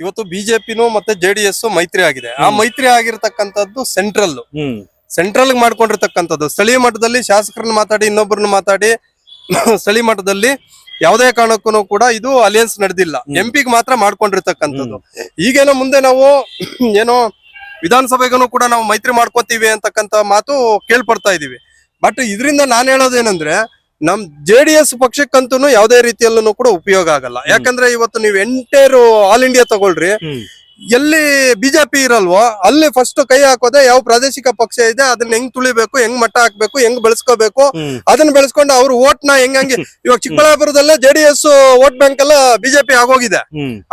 ಇವತ್ತು ಬಿಜೆಪಿನೂ ಮತ್ತೆ ಜೆಡಿಎಸ್ ಮೈತ್ರಿ ಆಗಿದೆ. ಆ ಮೈತ್ರಿ ಆಗಿರ್ತಕ್ಕಂಥದ್ದು ಸೆಂಟ್ರಲ್ ಮಾಡ್ಕೊಂಡಿರ್ತಕ್ಕಂಥದ್ದು. ಸ್ಥಳೀಯ ಮಟ್ಟದಲ್ಲಿ ಶಾಸಕರನ್ನ ಮಾತಾಡಿ ಇನ್ನೊಬ್ಬರನ್ನ ಮಾತಾಡಿ ಸ್ಥಳೀಯ ಮಟ್ಟದಲ್ಲಿ ಯಾವುದೇ ಕಾರಣಕ್ಕೂ ಕೂಡ ಇದು ಅಲಿಯನ್ಸ್ ನಡೆದಿಲ್ಲ. ಎಂಪಿಗೆ ಮಾತ್ರ ಮಾಡ್ಕೊಂಡಿರ್ತಕ್ಕಂಥದ್ದು. ಈಗೇನೋ ಮುಂದೆ ನಾವು ಏನೋ ವಿಧಾನಸಭೆಗೂ ಕೂಡ ನಾವು ಮೈತ್ರಿ ಮಾಡ್ಕೋತೀವಿ ಅಂತಕ್ಕಂಥ ಮಾತು ಕೇಳ್ಪಡ್ತಾ ಇದೀವಿ. ಬಟ್ ಇದರಿಂದ ನಾನು ಹೇಳೋದೇನಂದ್ರೆ ನಮ್ ಜೆಡಿಎಸ್ ಪಕ್ಷಕ್ಕಂತೂ ಯಾವುದೇ ರೀತಿಯಲ್ಲೂ ಕೂಡ ಉಪಯೋಗ ಆಗಲ್ಲ. ಯಾಕಂದ್ರೆ ಇವತ್ತು ನೀವು ಎಂಟೈರ್ ಆಲ್ ಇಂಡಿಯಾ ತಗೊಳ್ರಿ, ಎಲ್ಲಿ ಬಿಜೆಪಿ ಇರಲ್ವೋ ಅಲ್ಲಿ ಫಸ್ಟ್ ಕೈ ಹಾಕೋದೆ ಯಾವ ಪ್ರಾದೇಶಿಕ ಪಕ್ಷ ಇದೆ ಅದನ್ನ ಹೆಂಗ್ ತುಳಿಬೇಕು, ಹೆಂಗ್ ಮಟ್ಟ ಹಾಕ್ಬೇಕು, ಹೆಂಗ್ ಬೆಳೆಸ್ಕೋಬೇಕು, ಅದನ್ನ ಬೆಳೆಸ್ಕೊಂಡು ಅವ್ರ ಓಟ್ ನ ಹೆಂಗೆ ಇವಾಗ ಚಿಕ್ಕಬಳ್ಳಾಪುರದಲ್ಲೇ ಜೆಡಿಎಸ್ ವೋಟ್ ಬ್ಯಾಂಕ್ ಎಲ್ಲ ಬಿಜೆಪಿ ಆಗೋಗಿದೆ.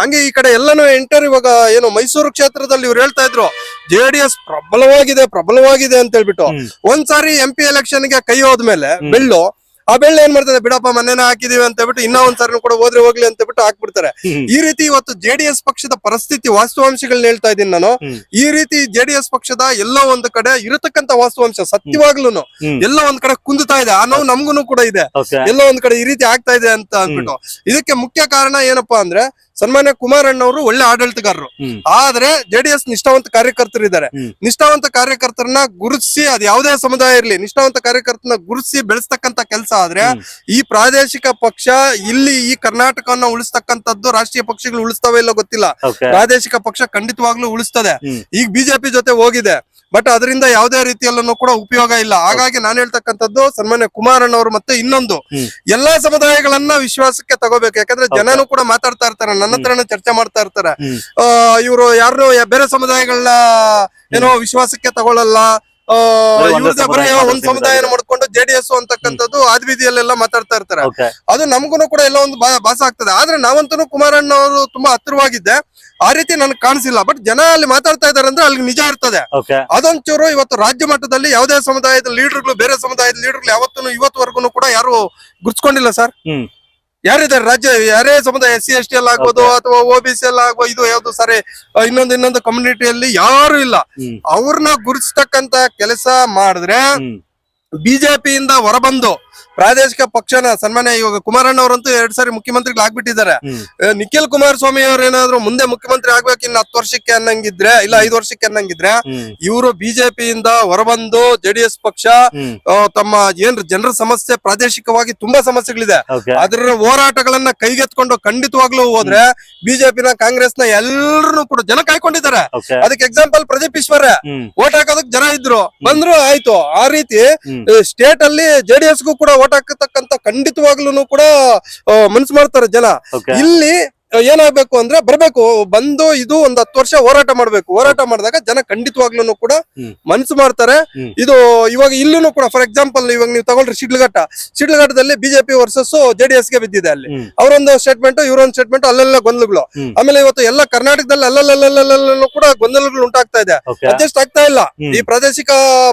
ಹಂಗೆ ಈ ಕಡೆ ಎಲ್ಲಾನು ಎಂಟರ್ ಇವಾಗ ಏನು ಮೈಸೂರು ಕ್ಷೇತ್ರದಲ್ಲಿ ಇವ್ರು ಹೇಳ್ತಾ ಇದ್ರು ಜೆಡಿಎಸ್ ಪ್ರಬಲವಾಗಿದೆ ಅಂತ ಹೇಳ್ಬಿಟ್ಟು. ಒಂದ್ಸಾರಿ MP ಎಲೆಕ್ಷನ್ ಗೆ ಕೈ ಹೋದ್ಮೇಲೆ ಬೆಳ್ಳು ಆ ಬೆಳ್ಳ ಏನ್ ಮಾಡ್ತದೆ, ಬಿಡಪ್ಪ ಮನೇನ ಹಾಕಿದೀವಿ ಅಂತ ಹೇಳ್ಬಿಟ್ಟು ಇನ್ನೂ ಒಂದ್ಸಾರಿ ಕೂಡ ಹೋಗ್ಲಿ ಅಂತ ಹೇಳ್ಬಿಟ್ಟು ಹಾಕ್ಬಿಡ್ತಾರೆ. ಈ ರೀತಿ ಇವತ್ತು ಜೆಡಿಎಸ್ ಪಕ್ಷದ ಪರಿಸ್ಥಿತಿ ವಾಸ್ತವಾಂಶಗಳನ್ನ ಹೇಳ್ತಾ ಇದ್ದೀನಿ ನಾನು. ಈ ರೀತಿ ಜೆಡಿಎಸ್ ಪಕ್ಷದ ಎಲ್ಲೋ ಒಂದು ಕಡೆ ಇರತಕ್ಕಂತ ವಾಸ್ತವಾಂಶ ಸತ್ಯವಾಗ್ಲೂ ಎಲ್ಲೋ ಒಂದ್ ಕಡೆ ಕುಂದುತ್ತಾ ಇದೆ. ಆ ನೋವು ನಮ್ಗೂ ಕೂಡ ಇದೆ, ಎಲ್ಲೋ ಒಂದ್ ಕಡೆ ಈ ರೀತಿ ಆಗ್ತಾ ಇದೆ ಅಂತ ಅಂದ್ಬಿಟ್ಟು. ಇದಕ್ಕೆ ಮುಖ್ಯ ಕಾರಣ ಏನಪ್ಪಾ ಅಂದ್ರೆ ಸನ್ಮಾನ್ಯ ಕುಮಾರಣ್ಣವರು ಒಳ್ಳೆ ಆಡಳಿತಗಾರರು, ಆದ್ರೆ ಜೆಡಿಎಸ್ ನಿಷ್ಠಾವಂತ ಕಾರ್ಯಕರ್ತರಿದ್ದಾರೆ. ನಿಷ್ಠಾವಂತ ಕಾರ್ಯಕರ್ತರನ್ನ ಗುರುತಿಸಿ ಅದ್ ಯಾವುದೇ ಸಮುದಾಯ ಇರ್ಲಿ, ನಿಷ್ಠಾವಂತ ಕಾರ್ಯಕರ್ತರನ್ನ ಗುರುತಿಸಿ ಬೆಳೆಸ್ತಕ್ಕಂತ ಕೆಲಸ ಆದ್ರೆ ಈ ಪ್ರಾದೇಶಿಕ ಪಕ್ಷ ಇಲ್ಲಿ ಈ ಕರ್ನಾಟಕವನ್ನ ಉಳಿಸ್ತಕ್ಕಂಥದ್ದು ರಾಷ್ಟ್ರೀಯ ಪಕ್ಷಗಳು ಉಳಿಸ್ತವೆ ಇಲ್ಲ ಗೊತ್ತಿಲ್ಲ, ಪ್ರಾದೇಶಿಕ ಪಕ್ಷ ಖಂಡಿತವಾಗ್ಲೂ ಉಳಿಸ್ತದೆ. ಈಗ ಬಿಜೆಪಿ ಜೊತೆ ಹೋಗಿದೆ, ಬಟ್ ಅದರಿಂದ ಯಾವುದೇ ರೀತಿಯಲ್ಲೂ ಕೂಡ ಉಪಯೋಗ ಇಲ್ಲ. ಹಾಗಾಗಿ ನಾನು ಹೇಳ್ತಕ್ಕಂಥದ್ದು ಸನ್ಮಾನ್ಯ ಕುಮಾರಣ್ಣವರು ಮತ್ತೆ ಇನ್ನೊಂದು ಎಲ್ಲಾ ಸಮುದಾಯಗಳನ್ನ ವಿಶ್ವಾಸಕ್ಕೆ ತಗೋಬೇಕು. ಯಾಕಂದ್ರೆ ಜನನು ಕೂಡ ಮಾತಾಡ್ತಾ ಇರ್ತಾರೆ, ನನ್ನ ಹತ್ರನೇ ಚರ್ಚೆ ಮಾಡ್ತಾ ಇರ್ತಾರೆ, ಇವರು ಯಾರು ಬೇರೆ ಸಮುದಾಯಗಳನ್ನ ಏನೋ ವಿಶ್ವಾಸಕ್ಕೆ ತಗೊಳ್ಳಲ್ಲ, ಒಂದ್ ಸಮುದಾಯನ ಮಾಡ್ಕೊಂಡು ಜೆಡಿಎಸ್ ಅಂತಕ್ಕಂಥದ್ದು ಆದ್ಬೀದಿಯಲ್ಲೆಲ್ಲ ಮಾತಾಡ್ತಾ ಇರ್ತಾರೆ. ಅದು ನಮಗೂ ಕೂಡ ಎಲ್ಲ ಒಂದು ಭಾಸ ಆಗ್ತದೆ. ಆದ್ರೆ ನಾವಂತೂ ಕುಮಾರಣ್ಣ ಅವರು ತುಂಬಾ ಹತ್ತಿರವಾಗಿದ್ದೆ, ಆ ರೀತಿ ನನ್ಗೆ ಕಾಣಿಸಿಲ್ಲ. ಬಟ್ ಜನ ಅಲ್ಲಿ ಮಾತಾಡ್ತಾ ಇದಾರೆ ಅಂದ್ರೆ ಅಲ್ಲಿ ನಿಜ ಇರ್ತದೆ. ಅದೊಂಚೂರು ಇವತ್ತು ರಾಜ್ಯ ಮಟ್ಟದಲ್ಲಿ ಯಾವುದೇ ಸಮುದಾಯದ ಲೀಡರ್ಗಳು ಬೇರೆ ಸಮುದಾಯದ ಲೀಡರ್ಗಳು ಯಾವತ್ತೂ ಇವತ್ತುವರೆಗೂ ಕೂಡ ಯಾರು ಗುರ್ಸ್ಕೊಂಡಿಲ್ಲ ಸರ್. ಯಾರಿದ್ದಾರೆ ರಾಜ್ಯ ಯಾರೇ ಸಮುದಾಯ SC ST ಎಲ್ಲ ಆಗ್ಬೋದು ಅಥವಾ OBC ಎಲ್ಲ ಆಗ್ಬೋದು, ಇದು ಯಾವ್ದು ಸಾರಿ ಇನ್ನೊಂದು ಕಮ್ಯುನಿಟಿಯಲ್ಲಿ ಯಾರು ಇಲ್ಲ. ಅವ್ರನ್ನ ಗುರುತಿಸ್ತಕ್ಕಂತ ಕೆಲಸ ಮಾಡಿದ್ರೆ ಬಿಜೆಪಿಯಿಂದ ಹೊರಬಂದು ಪ್ರಾದೇಶಿಕ ಪಕ್ಷನ ಸನ್ಮಾನ್ಯ ಇವಾಗ ಕುಮಾರಣ್ಣ ಅವರಂತೂ 2 ಸಾರಿ ಮುಖ್ಯಮಂತ್ರಿಗಳಾಗ್ಬಿಟ್ಟಿದ್ದಾರೆ. ನಿಖಿಲ್ ಕುಮಾರಸ್ವಾಮಿ ಅವ್ರ ಏನಾದ್ರು ಮುಂದೆ ಮುಖ್ಯಮಂತ್ರಿ ಆಗ್ಬೇಕು ಇನ್ನು 10 ವರ್ಷಕ್ಕೆ ಅನ್ನಂಗಿದ್ರೆ ಇಲ್ಲ 5 ವರ್ಷಕ್ಕೆ ಅನ್ನಂಗಿದ್ರೆ ಇವರು ಬಿಜೆಪಿಯಿಂದ ಹೊರಬಂದು ಜೆಡಿಎಸ್ ಪಕ್ಷ ತಮ್ಮ ಏನ್ ಜನರ ಸಮಸ್ಯೆ ಪ್ರಾದೇಶಿಕವಾಗಿ ತುಂಬಾ ಸಮಸ್ಯೆಗಳಿದೆ ಅದರ ಹೋರಾಟಗಳನ್ನ ಕೈಗೆತ್ಕೊಂಡು ಖಂಡಿತವಾಗ್ಲೂ ಹೋದ್ರೆ ಬಿಜೆಪಿನ ಕಾಂಗ್ರೆಸ್ನ ಎಲ್ಲರೂ ಕೂಡ ಜನ ಕಾಯ್ಕೊಂಡಿದ್ದಾರೆ. ಅದಕ್ಕೆ ಎಕ್ಸಾಂಪಲ್ ಪ್ರದೀಪ್ ಈಶ್ವರ ಓಟ್ ಹಾಕೋದಕ್ ಜನ ಇದ್ರು, ಬಂದ್ರು, ಆಯ್ತು. ಆ ರೀತಿ ಸ್ಟೇಟ್ ಅಲ್ಲಿ ಜೆಡಿಎಸ್ಗೂ ಕೂಡ ಓಟ್ ಹಾಕತಕ್ಕಂತ ಖಂಡಿತವಾಗ್ಲೂ ಕೂಡ ಮನ್ಸು ಮಾಡ್ತಾರೆ ಜನ. ಇಲ್ಲಿ ಏನಾಗ್ಬೇಕು ಅಂದ್ರೆ ಬರ್ಬೇಕು, ಬಂದು ಇದು ಒಂದ್ 10 ವರ್ಷ ಹೋರಾಟ ಮಾಡ್ಬೇಕು. ಹೋರಾಟ ಮಾಡಿದಾಗ ಜನ ಖಂಡಿತವಾಗ್ಲೂ ಕೂಡ ಮನ್ಸು ಮಾಡ್ತಾರೆ. ಇದು ಇವಾಗ ಇಲ್ಲೂ ಕೂಡ ಫಾರ್ ಎಕ್ಸಾಂಪಲ್ ಇವಾಗ ನೀವು ತಗೊಳ್ರಿ ಶಿಡ್ಲಘಟ್ಟದಲ್ಲಿ ಬಿಜೆಪಿ ವರ್ಸಸ್ ಜೆಡಿಎಸ್ ಗೆ ಬಿದ್ದಿದೆ. ಅಲ್ಲಿ ಅವರೊಂದು ಸ್ಟೇಟ್ಮೆಂಟ್ ಇವರೊಂದು ಸ್ಟೇಟ್ಮೆಂಟ್, ಅಲ್ಲೆಲ್ಲ ಗೊಂದಲಗಳು. ಆಮೇಲೆ ಇವತ್ತು ಎಲ್ಲ ಕರ್ನಾಟಕದಲ್ಲಿ ಅಲ್ಲಲ್ಲೂ ಕೂಡ ಗೊಂದಲಗಳು ಉಂಟಾಗ್ತಾ ಇದೆ, ಅಡ್ಜಸ್ಟ್ ಆಗ್ತಾ ಇಲ್ಲ. ಈ ಪ್ರಾದೇಶಿಕ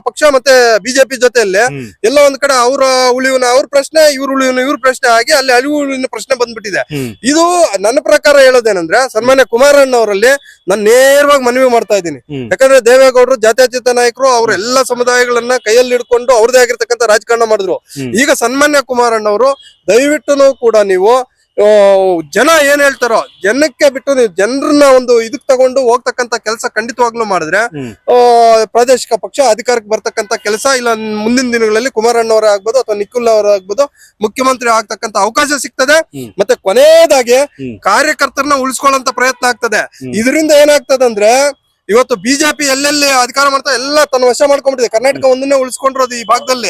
ಪಕ್ಷ ಮತ್ತೆ ಬಿಜೆಪಿ ಜೊತೆಯಲ್ಲಿ ಎಲ್ಲ ಒಂದ್ ಕಡೆ ಅವರ ಉಳಿವಿನ ಅವ್ರ ಪ್ರಶ್ನೆ, ಇವ್ರ ಉಳಿವಿನ ಇವ್ರ ಪ್ರಶ್ನೆ ಆಗಿ ಅಲ್ಲಿ ಅಳಿವು ಉಳಿವಿನ ಪ್ರಶ್ನೆ ಬಂದ್ಬಿಟ್ಟಿದೆ. ಇದು ನನ್ನ ಪ್ರಕಾರ ಹೇಳೋದೇನಂದ್ರೆ ಸನ್ಮಾನ್ಯ ಕುಮಾರಣ್ಣ ಅವರಲ್ಲಿ ನಾನು ನೇರವಾಗಿ ಮನವಿ ಮಾಡ್ತಾ ಇದ್ದೀನಿ. ಯಾಕಂದ್ರೆ ದೇವೇಗೌಡರು ಜಾತ್ಯತೀತ ನಾಯಕರು, ಅವ್ರ ಎಲ್ಲಾ ಸಮುದಾಯಗಳನ್ನ ಕೈಯಲ್ಲಿ ಹಿಡ್ಕೊಂಡು ಅವ್ರದೇ ಆಗಿರ್ತಕ್ಕಂಥ ರಾಜಕಾರಣ ಮಾಡಿದ್ರು. ಈಗ ಸನ್ಮಾನ್ಯ ಕುಮಾರಣ್ಣ ಅವರು ದಯವಿಟ್ಟು ಕೂಡ ನೀವು ಜನ ಏನ್ ಹೇಳ್ತಾರೋ ಜನಕ್ಕೆ ಬಿಟ್ಟು ನೀವು ಜನರನ್ನ ಒಂದು ಇದಕ್ ತಗೊಂಡು ಹೋಗ್ತಕ್ಕಂತ ಕೆಲಸ ಖಂಡಿತವಾಗ್ಲೂ ಮಾಡಿದ್ರೆ ಪ್ರಾದೇಶಿಕ ಪಕ್ಷ ಅಧಿಕಾರಕ್ಕೆ ಬರ್ತಕ್ಕಂತ ಕೆಲಸ ಇಲ್ಲ ಮುಂದಿನ ದಿನಗಳಲ್ಲಿ ಕುಮಾರಣ್ಣವರ ಆಗ್ಬೋದು ಅಥವಾ ನಿಖಿಲ್ ಅವರ ಆಗ್ಬೋದು ಮುಖ್ಯಮಂತ್ರಿ ಆಗ್ತಕ್ಕಂತ ಅವಕಾಶ ಸಿಗ್ತದೆ. ಮತ್ತೆ ಕೊನೆಯದಾಗಿ ಕಾರ್ಯಕರ್ತರನ್ನ ಉಳಿಸ್ಕೊಳ್ಳೋಂತ ಪ್ರಯತ್ನ ಆಗ್ತದೆ. ಇದರಿಂದ ಏನಾಗ್ತದಂದ್ರೆ ಇವತ್ತು ಬಿಜೆಪಿ ಎಲ್ಲೆಲ್ಲಿ ಅಧಿಕಾರ ಮಾಡ್ತಾ ಎಲ್ಲ ತನ್ನ ವಶ ಮಾಡ್ಕೊಂಡ್ಬಿಟ್ಟಿದೆ. ಕರ್ನಾಟಕ ಒಂದನ್ನೇ ಉಳಿಸ್ಕೊಂಡಿರೋದು ಈ ಭಾಗದಲ್ಲಿ,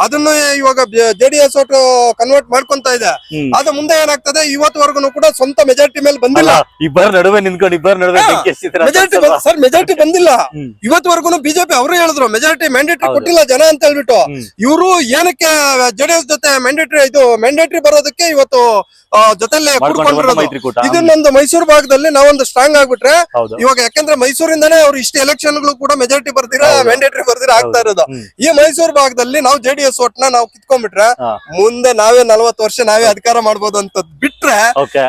ಅದನ್ನು ಇವಾಗ ಜೆಡಿಎಸ್ ಓಟು ಕನ್ವರ್ಟ್ ಮಾಡ್ಕೊಂತ ಇದೆ. ಅದ ಮುಂದೆ ಏನಾಗ್ತದೆ, ಇವತ್ತುವರೆಗೂ ಕೂಡ ಸ್ವಂತ ಮೆಜಾರಿಟಿ ಮೇಲೆ ಬಂದಿಲ್ಲ. ಮೆಜಾರಿಟಿ ಬಂದಿಲ್ಲ ಇವತ್ತುವರೆಗೂ. ಬಿಜೆಪಿ ಅವರು ಹೇಳಿದ್ರು ಮೆಜಾರಿಟಿ ಮ್ಯಾಂಡೇಟರಿ ಕೊಟ್ಟಿಲ್ಲ ಜನ ಅಂತ ಹೇಳ್ಬಿಟ್ಟು. ಇವರು ಏನಕ್ಕೆ ಜೆಡಿಎಸ್ ಜೊತೆ ಮ್ಯಾಂಡೇಟರಿ ಬರೋದಕ್ಕೆ ಇವತ್ತು ಜೊತೆಲೆ ಕುಡ್ಕೊಂಡಿರೋದು. ಇದನ್ನೊಂದು ಮೈಸೂರು ಭಾಗದಲ್ಲಿ ನಾವೊಂದು ಸ್ಟ್ರಾಂಗ್ ಆಗ್ಬಿಟ್ರೆ ಇವಾಗ, ಯಾಕಂದ್ರೆ ಮೈಸೂರಿಂದಾನೇ ಅವ್ರು ಇಷ್ಟು ಎಲೆಕ್ಷನ್ ಗಳು ಕೂಡ ಮೆಜಾರಿಟಿ ಬರ್ದಿರಾ ಮ್ಯಾಂಡೇಟರಿ ಬರ್ದಿರಾ ಆಗ್ತಾ ಇರೋದು. ಈ ಮೈಸೂರು ಭಾಗದಲ್ಲಿ ನಾವು ಜೆಡಿಎಸ್ ಓಟ್ನ ನಾವು ಕಿತ್ಕೊಂಡ್ಬಿಟ್ರೆ ಮುಂದೆ ನಾವೇ 40 ವರ್ಷ ನಾವೇ ಅಧಿಕಾರ ಮಾಡ್ಬೋದು ಅಂತ ಬಿಟ್ರೆ,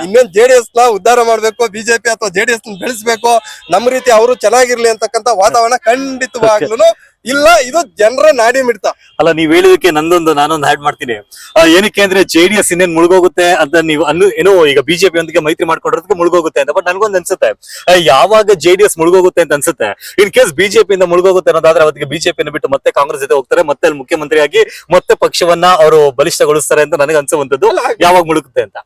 ಇನ್ನೊಂದು ಜೆಡಿಎಸ್ ನ ಉದ್ಧಾರ ಮಾಡ್ಬೇಕು, ಬಿಜೆಪಿ ಅಥವಾ ಜೆಡಿಎಸ್ ಬೆಳೆಸ್ಬೇಕು, ನಮ್ಮ ರೀತಿ ಅವರು ಚೆನ್ನಾಗಿರ್ಲಿ ಅಂತಕ್ಕಂಥ ವಾತಾವರಣ ಖಂಡಿತವಾಗ್ಲೂ ಇಲ್ಲ, ಇದು ಜನರ ನಾಡಿ ಮಿಡ್ತ. ಅಲ್ಲ, ನೀವ್ ಹೇಳಿದಕ್ಕೆ ನಾನೊಂದು ಆಡ್ ಮಾಡ್ತೀನಿ. ಏನಕ್ಕೆ ಅಂದ್ರೆ JDS ಇನ್ನೇನ್ ಮುಳುಗೋಗುತ್ತೆ ಅಂತ ನೀವು ಏನೋ ಈಗ ಬಿಜೆಪಿ ಒಂದಿಗೆ ಮೈತ್ರಿ ಮಾಡ್ಕೊಂಡಿರೋದಕ್ಕೆ ಮುಳುಗೋಗುತ್ತೆ ಅಂತ. ಬಟ್ ನನ್ಗೊಂದು ಅನ್ಸುತ್ತೆ, ಯಾವಾಗ JDS ಮುಳುಗೋಗುತ್ತೆ ಅಂತ ಅನ್ಸುತ್ತೆ, ಇನ್ ಕೇಸ್ ಬಿಜೆಪಿ ಇಂದ ಮುಳುಗೋಗುತ್ತೆ ಅನ್ನೋದಾದ್ರೆ ಅವತ್ತಿಗೆ ಬಿಜೆಪಿಯನ್ನು ಬಿಟ್ಟು ಮತ್ತೆ ಕಾಂಗ್ರೆಸ್ ಜೊತೆ ಹೋಗ್ತಾರೆ, ಮತ್ತೆ ಅಲ್ಲಿ ಮುಖ್ಯಮಂತ್ರಿಯಾಗಿ ಮತ್ತೆ ಪಕ್ಷವನ್ನ ಅವರು ಬಲಿಷ್ಠಗೊಳಿಸ್ತಾರೆ ಅಂತ ನನಗೆ ಅನ್ಸುವಂತದ್ದು. ಯಾವಾಗ ಮುಳುಗುತ್ತೆ ಅಂತ